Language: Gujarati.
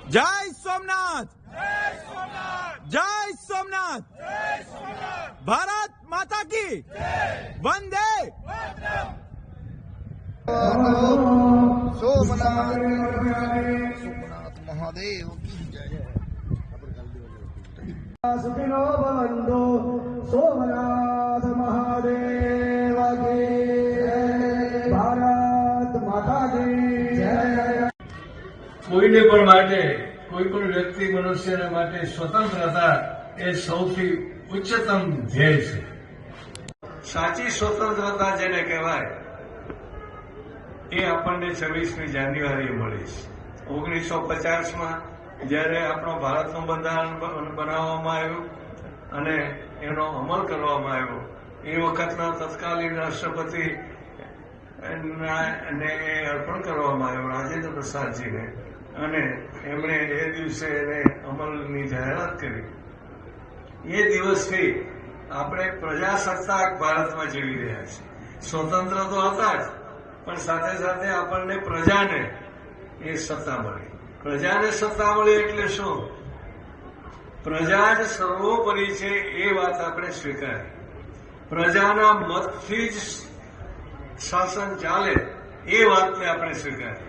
જય સોમનાથ, જય સોમનાથ, ભારત માતા કી વંદે. સોમનાથ મહાદેવ કી જય. સુખિનો ભવંતુ સોમનાથ મહાદેવ કી ભારત માતા કી જય. કોઈને પણ માટે, કોઈ પણ વ્યક્તિ મનુષ્યને માટે સ્વતંત્રતા એ સૌથી ઉચ્ચતમ ધ્યેય છે. સાચી સ્વતંત્રતા જેને કહેવાય એ આપણને 26મી જાન્યુઆરીએ મળી છે. 1950માં જયારે આપણો ભારતનું બંધારણ બનાવવામાં આવ્યું અને એનો અમલ કરવામાં આવ્યો, એ વખતના તત્કાલીન રાષ્ટ્રપતિ ને અર્પણ કરવામાં આવ્યો રાજેન્દ્ર પ્રસાદજીને, અને એમણે એ દિવસે એને અમલની જાહેરાત કરી. એ દિવસથી આપણે પ્રજાસત્તાક ભારતમાં જીવી રહ્યા છીએ. સ્વતંત્ર તો હતા જ, પણ સાથે સાથે આપણને પ્રજાને એ સત્તા મળી. પ્રજાને સત્તા મળી એટલે શું? પ્રજા જ સર્વોપરી છે એ વાત આપણે સ્વીકારી. પ્રજાના મતથી જ શાસન ચાલે એ વાતને આપણે સ્વીકારી.